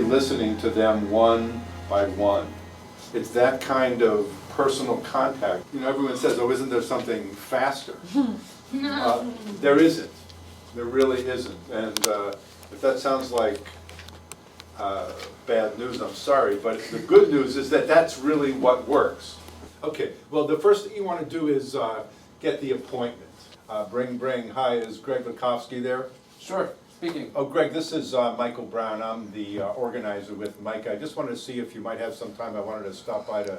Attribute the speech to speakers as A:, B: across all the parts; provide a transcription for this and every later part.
A: listening to them one by one. It's that kind of personal contact. You know, everyone says, oh, isn't there something faster? There isn't. There really isn't. And if that sounds like bad news, I'm sorry, but the good news is that that's really what works. Okay, well, the first thing you want to do is get the appointment. Bring. Hi, is Greg Lukovsky there?
B: Sure, speaking.
A: Oh, Greg, this is Michael Brown. I'm the organizer with Mike. I just wanted to see if you might have some time. I wanted to stop by to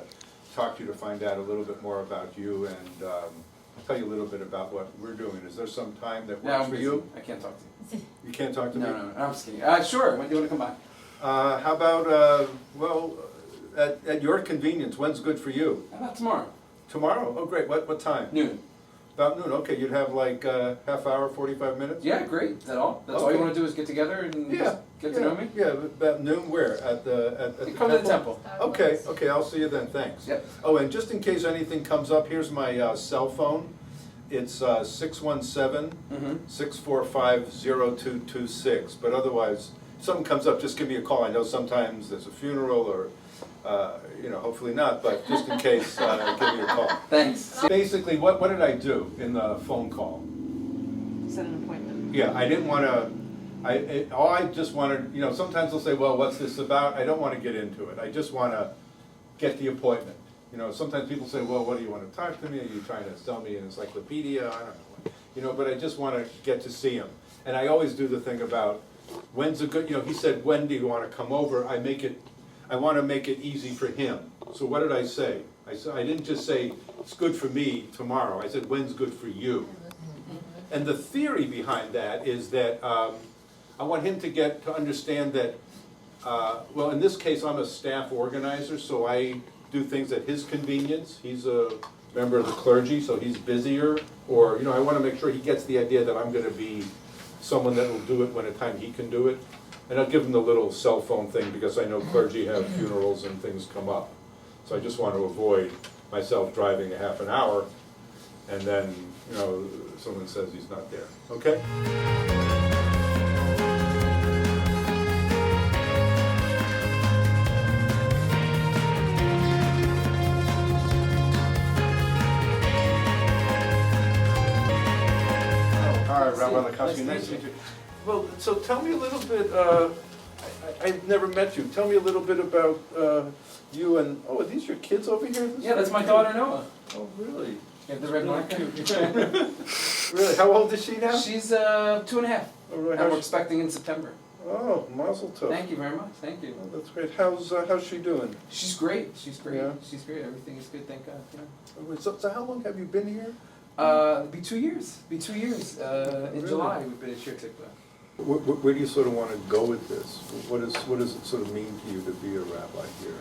A: talk to you to find out a little bit more about you and tell you a little bit about what we're doing. Is there some time that works for you?
B: I can't talk to you.
A: You can't talk to me?
B: No, I'm just kidding. Sure, when do you want to come by?
A: How about, well, at your convenience, when's good for you?
B: How about tomorrow?
A: Tomorrow? Oh, great. What time?
B: Noon.
A: About noon. Okay, you'd have like half hour, 45 minutes?
B: Yeah, great. Is that all? That's all you want to do is get together and just get to know me?
A: Yeah, about noon where? At the
B: Come to the temple.
A: Okay, I'll see you then, thanks.
B: Yep.
A: Oh, and just in case anything comes up, here's my cell phone. It's 617-645-0226, but otherwise, if something comes up, just give me a call. I know sometimes there's a funeral or, you know, hopefully not, but just in case, give me a call.
B: Thanks.
A: Basically, what did I do in the phone call?
C: Set an appointment.
A: Yeah, I didn't want to, I just wanted, you know, sometimes they'll say, well, what's this about? I don't want to get into it. I just want to get the appointment. You know, sometimes people say, well, what do you want to talk to me? Are you trying to sell me an encyclopedia? I don't know. You know, but I just want to get to see him. And I always do the thing about, when's a good, you know, he said, when do you want to come over? I want to make it easy for him. So what did I say? I didn't just say, it's good for me tomorrow. I said, when's good for you? And the theory behind that is that I want him to understand that, well, in this case, I'm a staff organizer, so I do things at his convenience. He's a member of the clergy, so he's busier. Or, you know, I want to make sure he gets the idea that I'm going to be someone that will do it when a time he can do it. And I'll give him the little cell phone thing because I know clergy have funerals and things come up. So I just want to avoid myself driving a half an hour and then, you know, someone says he's not there. Okay? All right, Rabbi Lukovsky, nice to meet you. Well, so tell me a little bit, I've never met you. Tell me a little bit about you and, oh, are these your kids over here?
B: Yeah, that's my daughter Noah.
A: Oh, really?
B: You have the red marker?
A: Really? How old is she now?
B: She's 2.5.
A: Oh, really?
B: And we're
A: How's she?
B: expecting in September.
A: Oh, mazel tov.
B: Thank you very much. Thank you.
A: Oh, that's great. How's she doing?
B: She's great. She's great.
A: Yeah.
B: She's great. Everything is good, thank God. Yeah.
A: So how long have you been here?
B: It'll be 2 years. In
A: Really?
B: July, we've been at Shir Tikva.
A: Where do you sort of want to go with this? What does it sort of mean to you to be a rabbi here?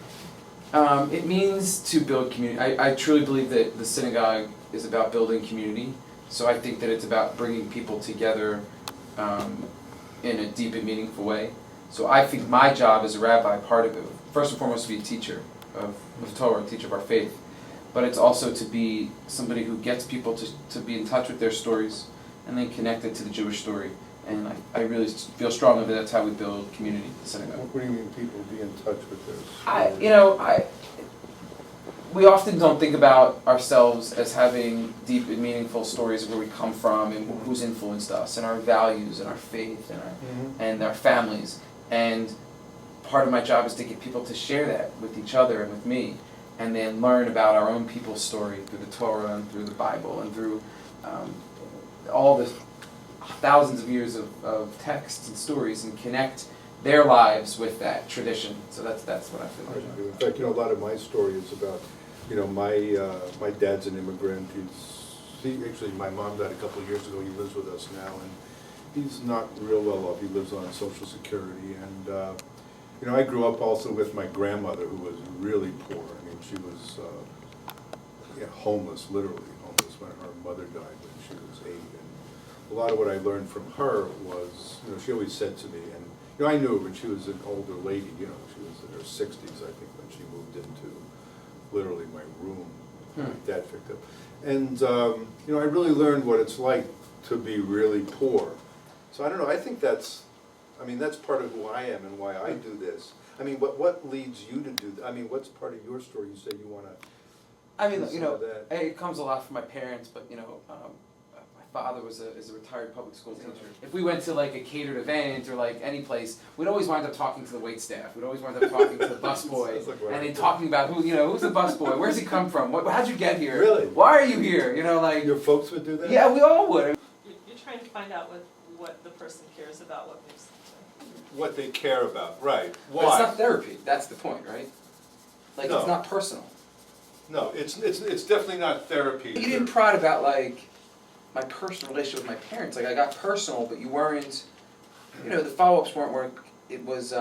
B: It means to build community. I truly believe that the synagogue is about building community. So I think that it's about bringing people together in a deep and meaningful way. So I think my job as a rabbi, part of it, first and foremost, to be a teacher of Torah, a teacher of our faith. But it's also to be somebody who gets people to be in touch with their stories and then connect it to the Jewish story. And I really feel strongly that that's how we build community in the synagogue.
A: What do you mean people be in touch with this?
B: We often don't think about ourselves as having deep and meaningful stories of where we come from and who's influenced us and our values and our faith and our families. And part of my job is to get people to share that with each other and with me, and then learn about our own people's story through the Torah and through the Bible and through all the thousands of years of texts and stories, and connect their lives with that tradition. So that's what I feel like.
A: In fact, you know, a lot of my story is about, you know, my dad's an immigrant. Actually, my mom died a couple of years ago. He lives with us now, and he's not real well off. He lives on Social Security, and you know, I grew up also with my grandmother, who was really poor. I mean, she was homeless, literally homeless, when her mother died when she was 8. And a lot of what I learned from her was, you know, she always said to me, and you know, I knew her when she was an older lady. You know, she was in her 60s, I think, when she moved into literally my room. My dad picked up, and you know, I really learned what it's like to be really poor. So I don't know. I think that's I mean, that's part of who I am and why I do this. I mean, what leads you to do, I mean, what's part of your story? You say you wanna,
B: I mean,
A: Listen
B: you know,
A: to that.
B: it comes a lot from my parents, but you know, my father is a retired public school teacher. If we went to like a catered event or like any place, we'd always wind up talking to the wait staff. We'd always wind up talking to the busboy,
A: Sounds like what I
B: and then
A: do.
B: talking about who's the busboy, where's he come from, how'd you get here?
A: Really?
B: Why are you here? You know, like
A: your folks would do that?
B: yeah, we all would.
C: You're trying to find out what the person cares about, what makes them tick.
A: What they care about, right.
B: But it's
A: Why?
B: not therapy. That's the point, right? Like
A: No.
B: it's not personal.
A: No, it's definitely not therapy.
B: You didn't prod about like my personal relationship with my parents. Like I got personal, but you weren't. You know, the follow-ups weren't. It was.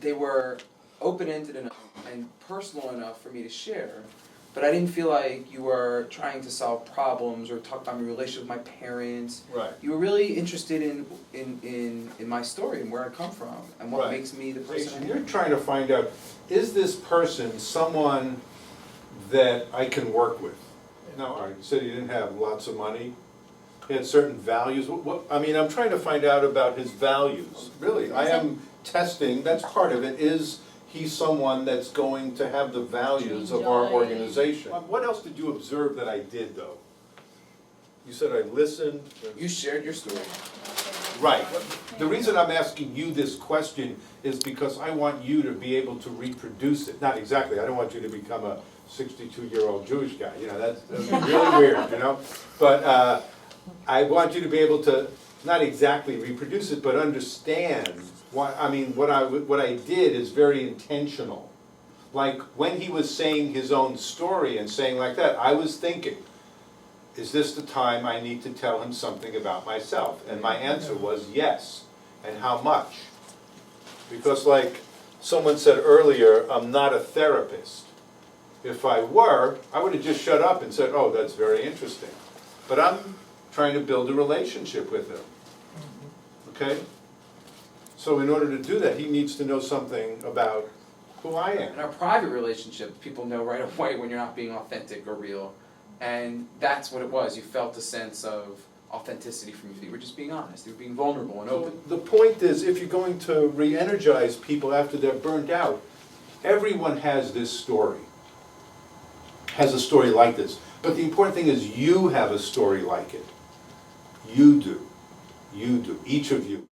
B: They were open-ended enough and personal enough for me to share, but I didn't feel like you were trying to solve problems or talk about my relationship with my parents.
A: Right.
B: You were really interested in my story and where I come from and what
A: Right.
B: makes me the person I
A: Jason,
B: am.
A: you're trying to find out, is this person someone that I can work with? Now, all right, you said he didn't have lots of money, he had certain values, I mean, I'm trying to find out about his values, really. I am testing, that's part of it, is he someone that's going to have the values of our
C: Enjoy.
A: organization? What else did you observe that I did, though? You said I listened.
B: You shared your story.
A: Right. The reason I'm asking you this question is because I want you to be able to reproduce it. Not exactly, I don't want you to become a 62-year-old Jewish guy, you know, that's really weird, you know? But I want you to be able to, not exactly reproduce it, but understand why, I mean, what I did is very intentional. Like, when he was saying his own story and saying like that, I was thinking, is this the time I need to tell him something about myself? And my answer was yes. And how much? Because like someone said earlier, I'm not a therapist. If I were, I would have just shut up and said, oh, that's very interesting. But I'm trying to build a relationship with him. Okay? So in order to do that, he needs to know something about who I am.
B: In our private relationships, people know right away when you're not being authentic or real. And that's what it was. You felt a sense of authenticity from you. You were just being honest. You were being vulnerable and open.
A: The point is, if you're going to re-energize people after they're burned out, everyone has this story, has a story like this. But the important thing is you have a story like it. You do. You do. Each of you.